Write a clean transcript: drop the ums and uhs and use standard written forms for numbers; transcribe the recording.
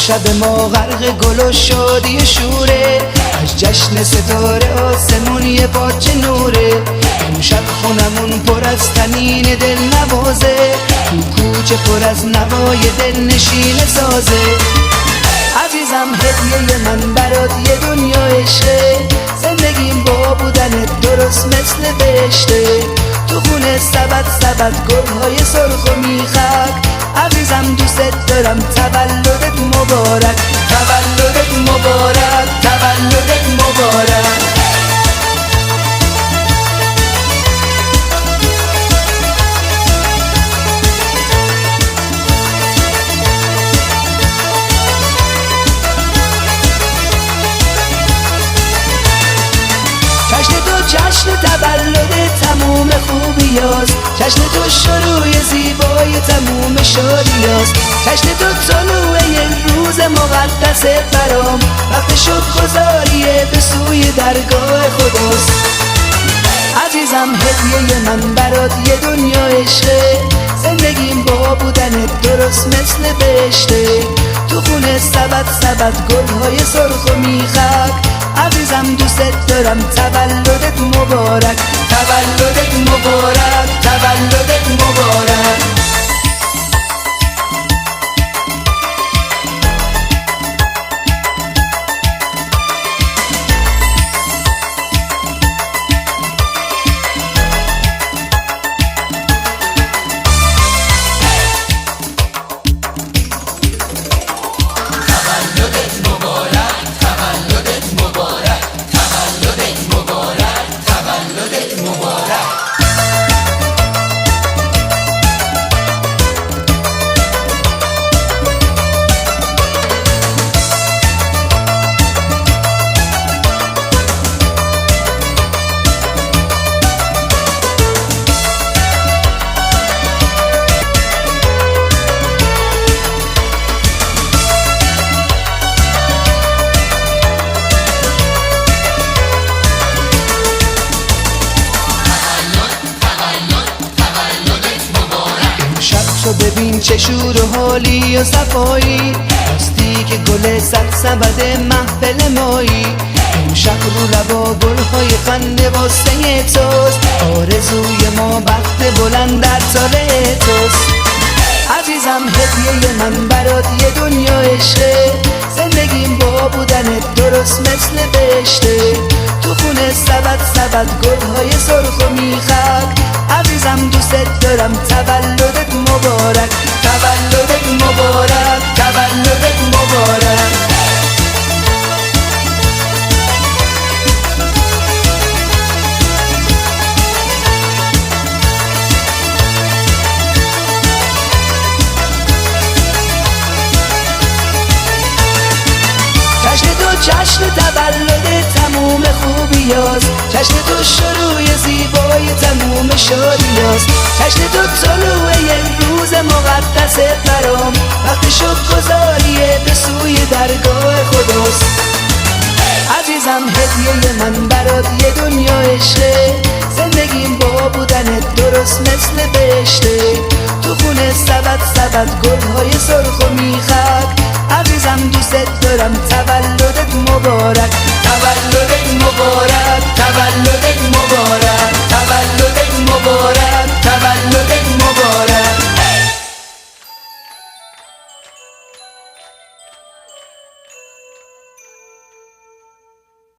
شب ما غرق گل و شادی شوره، از جشن ستاره آسمون یه پاچه نوره. امشب خونمون پر از طنین دل نوازه، تو کوچه پر از نوای دل نشین سازه. عزیزم هدیه من برات یه دنیا عشقه، زندگیم با بودنت درست مثل بهشته. تو خونه سبد سبد گلهای سرخ و میخک، عزیزم دوست دارم تولدت مبارک، تولدت مبارک، تولدت مبارک. جشن تولد تموم خوبیاست، جشن تو شروع زیبای تموم شادیاست، جشن تو طلوع روز مقدس برام، وقت شکرگزاریه به سوی درگاه خداست. عزیزم هدیه من برات یه دنیا عشقه، زندگیم با بودنت درست مثل بهشته. تو خونه سبد سبد گلهای سرخ و میخک، عزیزم دوست دارم تولدت مبارک، تولدت مبارک، تولدت مبارک. تو ببین چه شور و حالی و صفایی، راستی که گل سبد محفل مایی. امشب رو لبا گلهای خنده واسه توست، آرزوی ما بخت بلند در سال توست. عزیزم هدیه من برات یه دنیا عشقه، زندگیم با بودنت درست مثل بهشته. تو خونه سبد سبد گلهای سرخ و میخک، عزیزم دوست دارم تولدت مبارک، تولدت مبارک، تولدت مبارک. جشن تولد تموم خوبیاست، جشن تو شروع زیبای تموم شادیاست، جشن تو طلوع روز مقدس برام، وقت شکرگزاریه به سوی درگاه خداست. عزیزم هدیه من برات یه دنیا عشقه، زندگیم با بودنت درست مثل بهشته. تو خونه سبد سبد گلهای سرخ و میخک، عزیزم دوست دارم تولدت مبارک، تولد